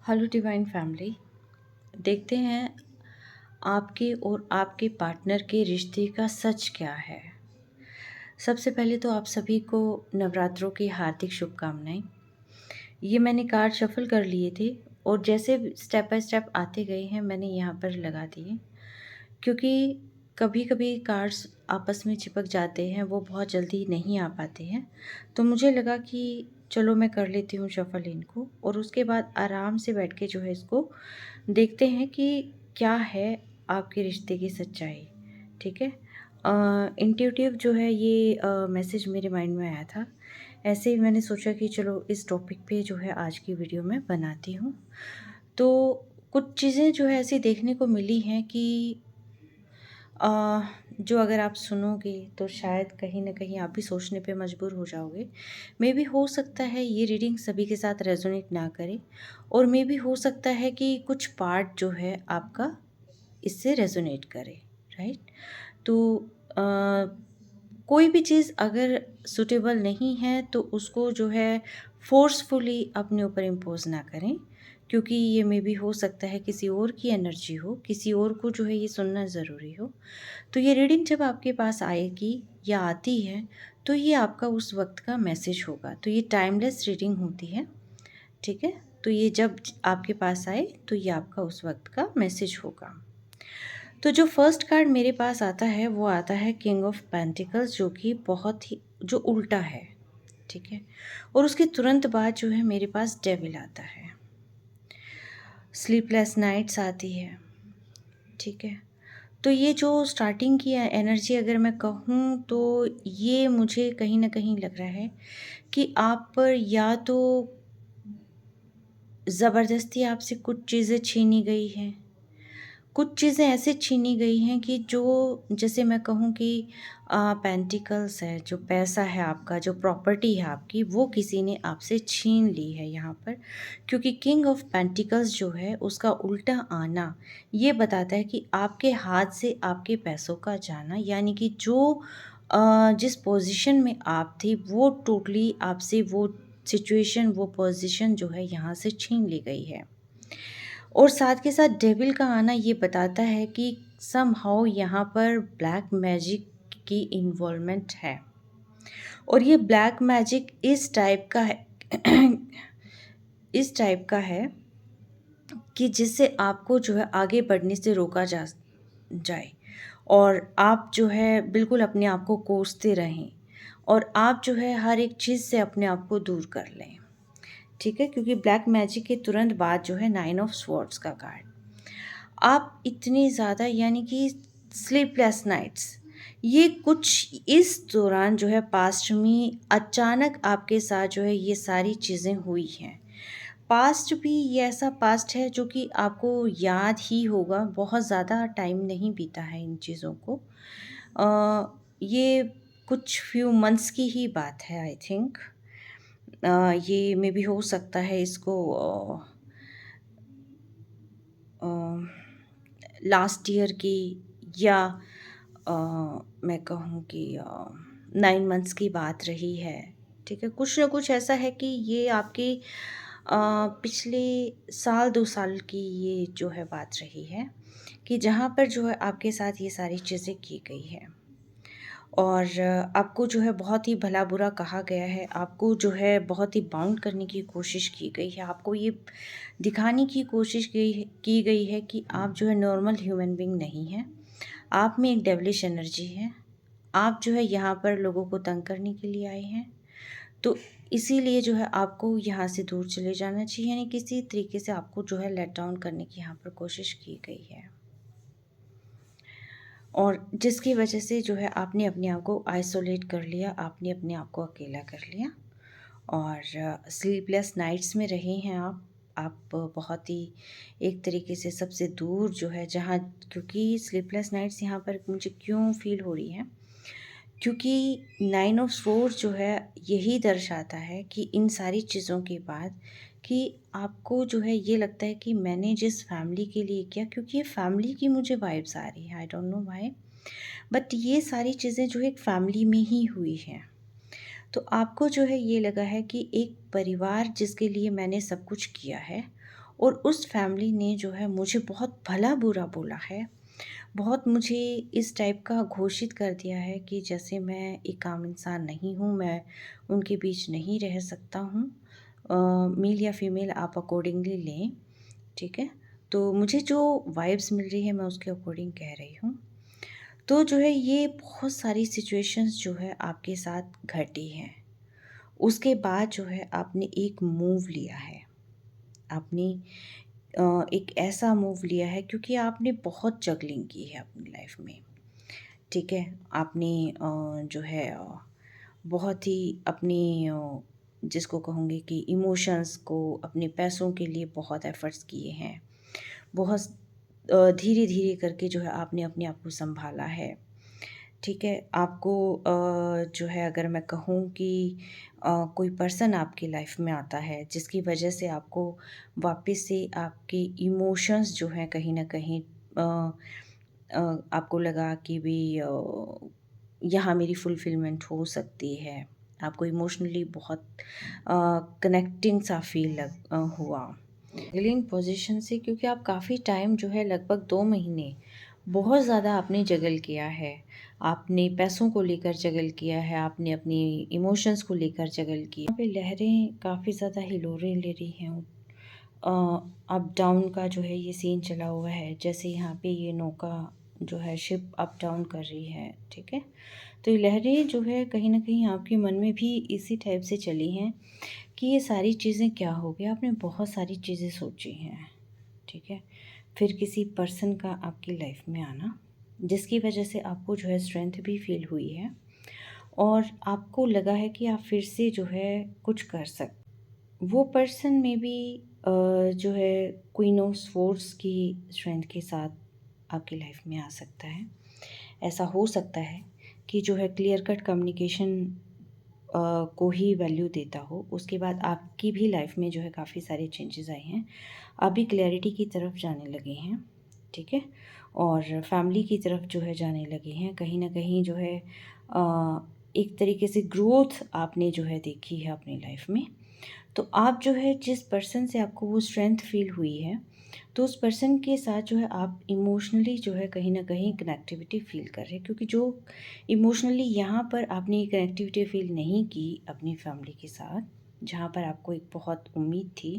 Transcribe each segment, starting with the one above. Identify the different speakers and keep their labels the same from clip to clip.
Speaker 1: Hello divine family. देखते हैं आपके और आपके पार्टनर के रिश्ते का सच क्या है। सबसे पहले तो आप सभी को नवरात्रों की हार्दिक शुभकामनाएं। ये मैंने कार्ड शफल कर लिए थे और जैसे स्टेप बाय स्टेप आते गए हैं मैंने यहाँ पर लगा दिए, क्योंकि कभी कभी कार्ड्स आपस में चिपक जाते हैं, वो बहुत जल्दी नहीं आ पाते हैं। तो मुझे लगा कि चलो मैं कर लेती हूँ शफल इनको, और उसके बाद आराम से बैठ के जो है इसको देखते हैं कि क्या है आपके रिश्ते की सच्चाई। ठीक है। इंट्यूटिव जो है ये मैसेज मेरे माइंड में आया था। ऐसे ही मैंने सोचा कि चलो इस टॉपिक पे जो है आज की वीडियो में बनाती हूँ। तो कुछ चीज़ें जो है ऐसी देखने को मिली हैं कि जो अगर आप सुनोगे तो शायद कहीं ना कहीं आप भी सोचने पे मजबूर हो जाओगे। मे भी हो सकता है ये रीडिंग सभी के साथ रेजोनेट ना करे, और मे भी हो सकता है कि कुछ पार्ट जो है आपका इससे रेजोनेट करे। राइट। तो कोई भी चीज़ अगर सुटेबल नहीं है तो उसको जो है फोर्सफुली अपने ऊपर इम्पोज ना करें, क्योंकि ये मे भी हो सकता है किसी और की एनर्जी हो, किसी और को जो है ये सुनना ज़रूरी हो। तो ये रीडिंग जब आपके पास आएगी या आती है तो ये आपका उस वक्त का मैसेज होगा। तो ये टाइमलेस रीडिंग होती है। ठीक है। तो ये जब आपके पास आए तो ये आपका उस वक्त का मैसेज होगा। तो जो फर्स्ट कार्ड मेरे पास आता है वो आता है किंग ऑफ पेंटिकल्स, जो कि बहुत ही जो उल्टा है। ठीक है। और उसके तुरंत बाद जो है मेरे पास डेविल आता है। स्लीपलेस नाइट्स आती है। ठीक है। तो ये जो स्टार्टिंग की एनर्जी अगर मैं कहूँ तो ये मुझे कहीं ना कहीं लग रहा है कि आप पर या तो ज़बरदस्ती आपसे कुछ चीज़ें छीनी गई हैं, कुछ चीज़ें ऐसे छीनी गई हैं कि जो, जैसे मैं कहूँ कि पेंटिकल्स है, जो पैसा है आपका, जो प्रॉपर्टी है आपकी, वो किसी ने आपसे छीन ली है यहाँ पर। क्योंकि किंग ऑफ पेंटिकल्स जो है उसका उल्टा आना ये बताता है कि आपके हाथ से आपके पैसों का जाना, यानी कि जो जिस पोजीशन में आप थी वो टोटली आपसे वो सिचुएशन, वो पोजीशन जो है यहाँ से छीन ली गई है। और साथ के साथ डेविल का आना ये बताता है कि समहाउ यहाँ पर ब्लैक मैजिक की इन्वॉल्वमेंट है, और ये ब्लैक मैजिक इस टाइप का है इस टाइप का है कि जिससे आपको जो है आगे बढ़ने से रोका जा जाए, और आप जो है बिल्कुल अपने आप को कोसते रहें, और आप जो है हर एक चीज़ से अपने आप को दूर कर लें। ठीक है। क्योंकि ब्लैक मैजिक के तुरंत बाद जो है 9 ऑफ स्वॉर्ड्स का कार्ड। आप इतनी ज़्यादा, यानी कि स्लीपलेस नाइट्स, ये कुछ इस दौरान जो है पास्ट में अचानक आपके साथ जो है ये सारी चीज़ें हुई हैं। पास्ट भी ये ऐसा पास्ट है जो कि आपको याद ही होगा, बहुत ज़्यादा टाइम नहीं बीता है इन चीज़ों को। ये कुछ फ्यू मंथ्स की ही बात है आई थिंक। ये मे भी हो सकता है इसको लास्ट ईयर की, या मैं कहूँ कि 9 मंथ्स की बात रही है। ठीक है। कुछ ना कुछ ऐसा है कि ये आपके पिछले साल 2 साल की ये जो है बात रही है, कि जहाँ पर जो है आपके साथ ये सारी चीज़ें की गई है, और आपको जो है बहुत ही भला बुरा कहा गया है, आपको जो है बहुत ही बाउंड करने की कोशिश की गई है, आपको ये दिखाने की कोशिश की गई है कि आप जो है नॉर्मल ह्यूमन बीइंग नहीं हैं, आप में एक डेविलिश एनर्जी है, आप जो है यहाँ पर लोगों को तंग करने के लिए आए हैं। तो इसीलिए जो है आपको यहाँ से दूर चले जाना चाहिए, यानी किसी तरीके से आपको जो है लेट डाउन करने की यहाँ पर कोशिश की गई है, और जिसकी वजह से जो है आपने अपने आप को आइसोलेट कर लिया, आपने अपने आप को अकेला कर लिया, और स्लीपलेस नाइट्स में रहे हैं आप बहुत ही एक तरीके से सबसे दूर जो है जहाँ, क्योंकि स्लीपलेस नाइट्स यहाँ पर मुझे क्यों फील हो रही है, क्योंकि 9 ऑफ स्वॉर्ड्स जो है यही दर्शाता है कि इन सारी चीज़ों के बाद कि आपको जो है ये लगता है कि मैंने जिस फैमिली के लिए किया, क्योंकि ये फैमिली की मुझे वाइब्स आ रही है, I don't know why, but ये सारी चीज़ें जो एक फैमिली में ही हुई हैं। तो आपको जो है ये लगा है कि एक परिवार जिसके लिए मैंने सब कुछ किया है, और उस फैमिली ने जो है मुझे बहुत भला बुरा बोला है, बहुत मुझे इस टाइप का घोषित कर दिया है कि जैसे मैं एक आम इंसान नहीं हूँ, मैं उनके बीच नहीं रह सकता हूँ। मेल या फीमेल आप अकॉर्डिंगली लें, ठीक है? तो मुझे जो वाइब्स मिल रही है मैं उसके अकॉर्डिंग कह रही हूँ। तो जो है ये बहुत सारी सिचुएशंस जो है आपके साथ घटी हैं। उसके बाद जो है आपने एक मूव लिया है। आपने एक ऐसा मूव लिया है क्योंकि आपने बहुत जगलिंग की है अपनी लाइफ में, ठीक है? आपने जो है बहुत ही अपने जिसको कहूँगी कि इमोशंस को अपने पैसों के लिए बहुत एफ़र्ट्स किए हैं। बहुत धीरे-धीरे करके जो है आपने अपने आप को सँभाला है, ठीक है? आपको जो है अगर मैं कहूँ कि कोई पर्सन आपकी लाइफ में आता है जिसकी वजह से आपको वापस से आपके इमोशंस जो हैं कहीं न कहीं आपको लगा कि यहाँ मेरी फुलफ़िलमेंट हो सकती है। आपको इमोशनली बहुत कनेक्टिंग सा हुआ। जगलिंग पोज़ीशन से क्योंकि आप काफ़ी टाइम जो है लगभग 2 महीने बहुत ज़्यादा आपने जगल किया है। आपने पैसों को लेकर जगल किया है, आपने अपनी इमोशंस को लेकर जगल किया। यहाँ पे लहरें काफ़ी ज़्यादा हिलोरें ले रही हैं। अप डाउन का जो है ये सीन चला हुआ है। जैसे यहाँ पे ये नौका जो है शिप अप डाउन कर रही है, ठीक है? तो ये लहरें जो है कहीं न कहीं आपके मन में भी इसी टाइप से चली हैं कि ये सारी चीज़ें क्या हो गया, आपने बहुत सारी चीज़ें सोची हैं, ठीक है? फिर किसी पर्सन का आपकी लाइफ में आना, जिसकी वजह से आपको जो है स्ट्रेंथ भी फ़ील हुई है और आपको लगा है कि आप फिर से जो है कुछ कर वो पर्सन में भी जो है क्वीन ऑफ स्वॉर्ड्स की स्ट्रेंथ के साथ आपकी लाइफ में आ सकता है। ऐसा हो सकता है कि जो है क्लियर कट कम्युनिकेशन को ही वैल्यू देता हो। उसके बाद आपकी भी लाइफ में जो है काफ़ी सारे चेंजेस आए हैं। आप भी क्लैरिटी की तरफ जाने लगे हैं, ठीक है? और फैमिली की तरफ जो है जाने लगे हैं। कहीं न कहीं जो है एक तरीके से ग्रोथ आपने जो है देखी है अपनी लाइफ में। तो आप जो है जिस पर्सन से आपको वो स्ट्रेंथ फ़ील हुई है, तो उस पर्सन के साथ जो है आप इमोशनली जो है कहीं न कहीं कनेक्टिविटी फ़ील कर रहे हैं क्योंकि जो इमोशनली यहाँ पर आपने ये कनेक्टिविटी फ़ील नहीं की अपनी फैमिली के साथ, जहाँ पर आपको एक बहुत उम्मीद थी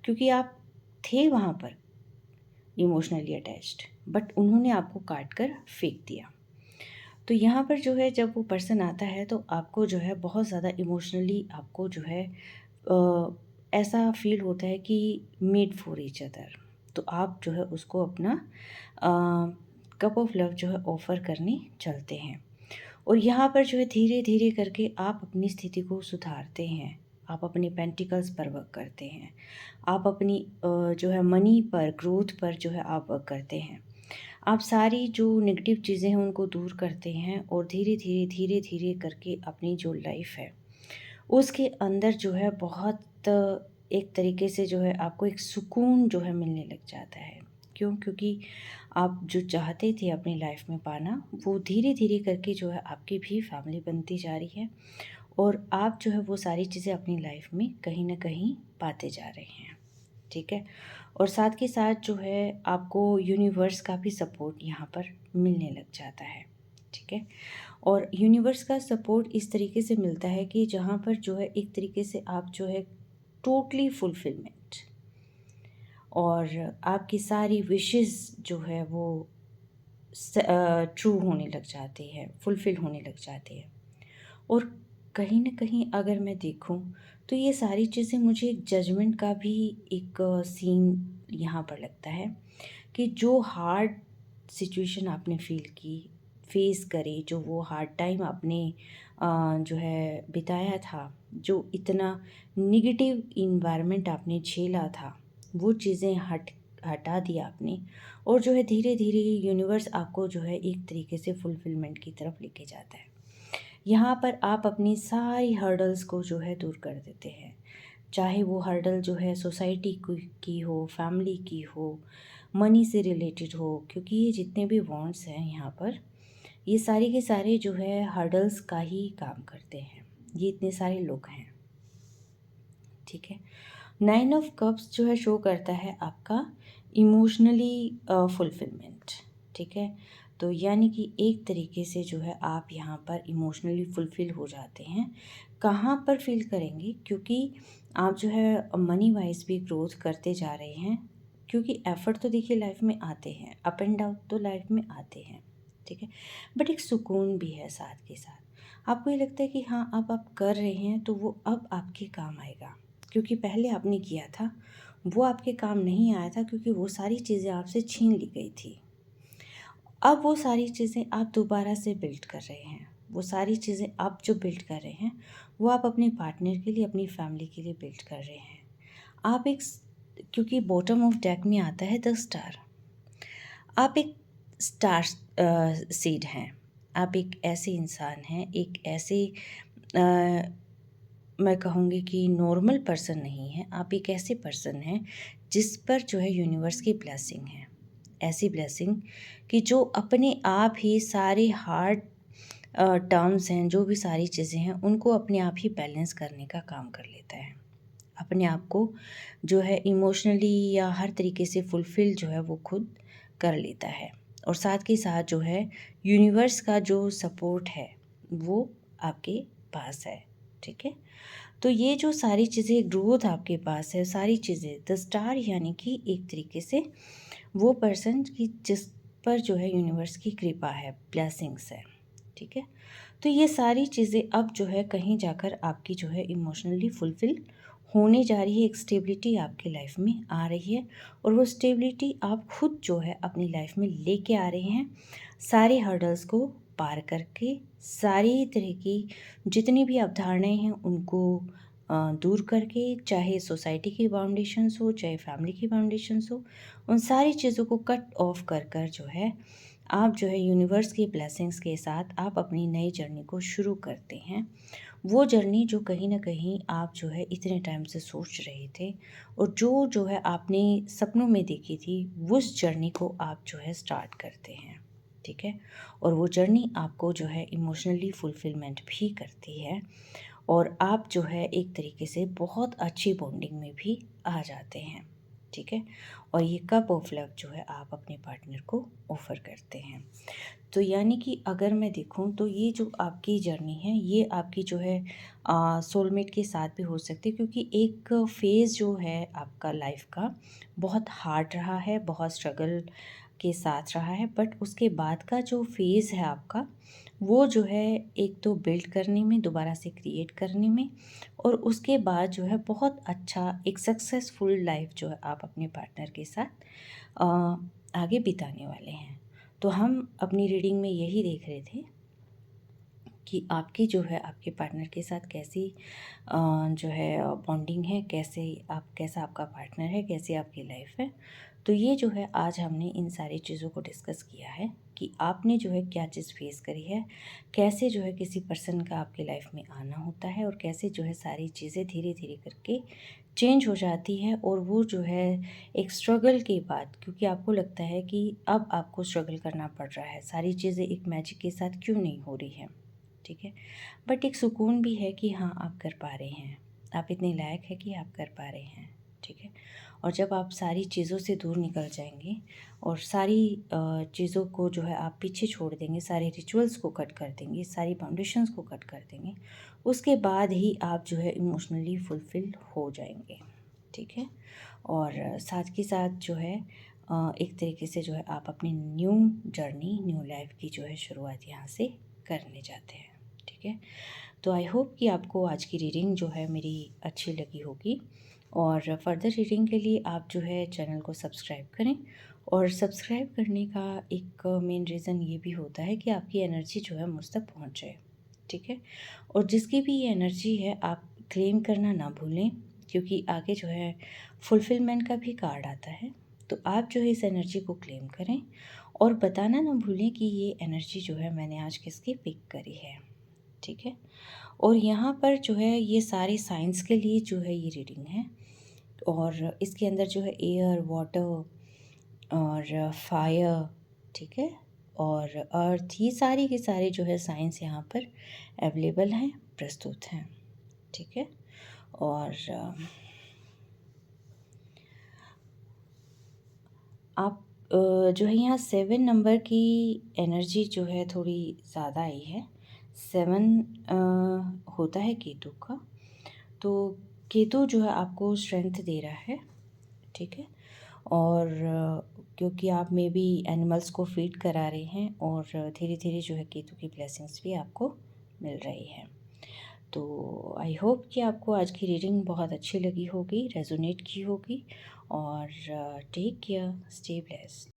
Speaker 1: क्योंकि आप थे वहाँ पर इमोशनली अटैच्ड, बट उन्होंने आपको काट कर फेंक दिया। तो यहाँ पर जो है जब वो पर्सन आता है तो आपको जो है बहुत ज़्यादा इमोशनली आपको जो है ऐसा फ़ील होता है कि मेड फॉर ईच अदर। तो आप जो है उसको अपना कप ऑफ लव जो है ऑफ़र करने चलते हैं और यहाँ पर जो है धीरे-धीरे करके आप अपनी स्थिति को सुधारते हैं। आप अपने पेंटिकल्स पर वर्क करते हैं। आप अपनी जो है मनी पर, ग्रोथ पर जो है आप वर्क करते हैं। आप सारी जो नेगेटिव चीज़ें हैं उनको दूर करते हैं और धीरे-धीरे, धीरे-धीरे करके अपनी जो लाइफ़ है उसके अंदर जो है बहुत एक तरीके से जो है आपको एक सुकून जो है मिलने लग जाता है। क्यों? क्योंकि आप जो चाहते थे अपनी लाइफ में पाना, वो धीरे-धीरे करके जो है आपकी भी फैमिली बनती जा रही है और आप जो है वो सारी चीज़ें अपनी लाइफ में कहीं न कहीं पाते जा रहे हैं, ठीक है? और साथ के साथ जो है आपको यूनिवर्स का भी सपोर्ट यहाँ पर मिलने लग जाता है, ठीक है? और यूनिवर्स का सपोर्ट इस तरीके से मिलता है कि जहाँ पर जो है एक तरीके से आप जो है टोटली फुलफिलमेंट और आपकी सारी विशेस जो है वो ट्रू होने लग जाती है, फुलफ़िल होने लग जाती है। और कहीं न कहीं अगर मैं देखूँ तो ये सारी चीज़ें मुझे एक जजमेंट का भी एक सीन यहाँ पर लगता है कि जो हार्ड सिचुएशन आपने फ़ील की, फ़ेस करी, जो वो हार्ड टाइम आपने जो है बिताया था, जो इतना नेगेटिव एनवायरनमेंट आपने झेला था, वो चीज़ें हटा दिया आपने और जो है धीरे-धीरे यूनिवर्स आपको जो है एक तरीके से फुलफ़िलमेंट की तरफ लेके जाता है। यहाँ पर आप अपनी सारी हर्डल्स को जो है दूर कर देते हैं। चाहे वो हर्डल जो है सोसाइटी की हो, फैमिली की हो, मनी से रिलेटेड हो, क्योंकि ये जितने भी वांट्स हैं यहाँ पर, ये सारे के सारे जो है हर्डल्स का ही काम करते हैं। ये इतने सारे लोग हैं, ठीक है? नाइन ऑफ कप्स जो है शो करता है आपका इमोशनली फुलफिलमेंट, ठीक है। तो यानी कि एक तरीके से जो है आप यहाँ पर इमोशनली फुलफ़िल हो जाते हैं। कहाँ पर फ़ील करेंगे, क्योंकि आप जो है मनी वाइज़ भी ग्रोथ करते जा रहे हैं, क्योंकि एफ़र्ट तो देखिए लाइफ में आते हैं, अप एंड डाउन तो लाइफ में आते हैं, ठीक है। बट एक सुकून भी है साथ के साथ। आपको ये लगता है कि हाँ, अब आप कर रहे हैं तो वो अब आपके काम आएगा, क्योंकि पहले आपने किया था, वो आपके काम नहीं आया था, क्योंकि वो सारी चीज़ें आपसे छीन ली गई थी। अब वो सारी चीज़ें आप दोबारा से बिल्ड कर रहे हैं। वो सारी चीज़ें आप जो बिल्ड कर रहे हैं, वो आप अपने पार्टनर के लिए, अपनी फैमिली के लिए बिल्ड कर रहे हैं। आप एक क्योंकि बॉटम ऑफ डेक में आता है द स्टार। आप एक स्टार सीड हैं। आप एक ऐसे इंसान हैं, एक ऐसे मैं कहूँगी कि नॉर्मल पर्सन नहीं है। आप एक ऐसे पर्सन हैं जिस पर जो है यूनिवर्स की ब्लेसिंग है। ऐसी ब्लेसिंग कि जो अपने आप ही सारे हार्ड टर्म्स हैं, जो भी सारी चीज़ें हैं, उनको अपने आप ही बैलेंस करने का काम कर लेता है। अपने आप को जो है इमोशनली या हर तरीके से फुलफ़िल जो है वो खुद कर लेता है। और साथ के साथ जो है यूनिवर्स का जो सपोर्ट है वो आपके पास है, ठीक है। तो ये जो सारी चीज़ें ग्रोथ आपके पास है, सारी चीज़ें द स्टार यानी कि एक तरीके से वो पर्सन की जिस पर जो है यूनिवर्स की कृपा है, ब्लेसिंग्स है, ठीक है। तो ये सारी चीज़ें अब जो है कहीं जाकर आपकी जो है इमोशनली फुलफ़िल होने जा रही है। एक स्टेबिलिटी आपकी लाइफ में आ रही है, और वो स्टेबिलिटी आप खुद जो है अपनी लाइफ में लेके आ रहे हैं, सारे हर्डल्स को पार करके, सारी तरह की जितनी भी अवधारणाएं हैं उनको दूर करके, चाहे सोसाइटी की बाउंडेशंस हो, चाहे फैमिली की बाउंडेशंस हो, उन सारी चीज़ों को कट ऑफ कर कर जो है आप जो है यूनिवर्स की ब्लेसिंग्स के साथ आप अपनी नई जर्नी को शुरू करते हैं। वो जर्नी जो कहीं न कहीं आप जो है इतने टाइम से सोच रहे थे, और जो है आपने सपनों में देखी थी, उस जर्नी को आप जो है स्टार्ट करते हैं, ठीक है। और वो जर्नी आपको जो है इमोशनली फुलफिलमेंट भी करती है, और आप जो है एक तरीके से बहुत अच्छी बॉन्डिंग में भी आ जाते हैं, ठीक है। और ये कप ऑफ लव जो है आप अपने पार्टनर को ऑफ़र करते हैं। तो यानी कि अगर मैं देखूँ तो ये जो आपकी जर्नी है, ये आपकी जो है सोलमेट के साथ भी हो सकती है, क्योंकि एक फ़ेज़ जो है आपका लाइफ का बहुत हार्ड रहा है, बहुत स्ट्रगल के साथ रहा है, बट उसके बाद का जो फ़ेज़ है आपका, वो जो है एक तो बिल्ड करने में, दोबारा से क्रिएट करने में, और उसके बाद जो है बहुत अच्छा एक सक्सेसफुल लाइफ जो है आप अपने पार्टनर के साथ अ, आगे बिताने वाले हैं। तो हम अपनी रीडिंग में यही देख रहे थे कि आपकी जो है आपके पार्टनर के साथ कैसी जो है बॉन्डिंग है, कैसा आपका पार्टनर है, कैसी आपकी लाइफ है। तो ये जो है आज हमने इन सारी चीज़ों को डिस्कस किया है कि आपने जो है क्या चीज़ फेस करी है, कैसे जो है किसी पर्सन का आपकी लाइफ में आना होता है, और कैसे जो है सारी चीज़ें धीरे धीरे करके चेंज हो जाती है। और वो जो है एक स्ट्रगल के बाद, क्योंकि आपको लगता है कि अब आपको स्ट्रगल करना पड़ रहा है, सारी चीज़ें एक मैजिक के साथ क्यों नहीं हो रही हैं, ठीक है। बट एक सुकून भी है कि हाँ, आप कर पा रहे हैं, आप इतने लायक है कि आप कर पा रहे हैं, ठीक है। और जब आप सारी चीज़ों से दूर निकल जाएंगे और सारी चीज़ों को जो है आप पीछे छोड़ देंगे, सारे रिचुअल्स को कट कर देंगे, सारी बाउंडेशंस को कट कर देंगे, उसके बाद ही आप जो है इमोशनली फुलफिल हो जाएंगे, ठीक है। और साथ के साथ जो है एक तरीके से जो है आप अपनी न्यू जर्नी, न्यू लाइफ की जो है शुरुआत यहाँ से करने जाते हैं, ठीक है। तो आई होप कि आपको आज की रीडिंग जो है मेरी अच्छी लगी होगी, और फर्दर रीडिंग के लिए आप जो है चैनल को सब्सक्राइब करें। और सब्सक्राइब करने का एक मेन रीज़न ये भी होता है कि आपकी एनर्जी जो है मुझ तक पहुँच जाए, ठीक है। और जिसकी भी ये एनर्जी है आप क्लेम करना ना भूलें, क्योंकि आगे जो है फुलफिलमेंट का भी कार्ड आता है। तो आप जो है इस एनर्जी को क्लेम करें, और बताना ना भूलें कि ये एनर्जी जो है मैंने आज किसकी पिक करी है, ठीक है। और यहाँ पर जो है ये सारे साइंस के लिए जो है ये रीडिंग है, और इसके अंदर जो है एयर, वाटर और फायर, ठीक है, और अर्थ, ये सारी के सारे जो है साइंस यहाँ पर अवेलेबल हैं, प्रस्तुत हैं, ठीक है। और आप जो है यहाँ 7 नंबर की एनर्जी जो है थोड़ी ज़्यादा आई है। 7 होता है केतु का, तो केतु जो है आपको स्ट्रेंथ दे रहा है, ठीक है? और क्योंकि आप मे बी एनिमल्स को फीड करा रहे हैं और धीरे-धीरे जो है केतु की ब्लेसिंग्स भी आपको मिल रही है। तो आई होप कि आपको आज की रीडिंग बहुत अच्छी लगी होगी, रेज़ोनेट की होगी और टेक केयर, स्टे ब्लेस्ड।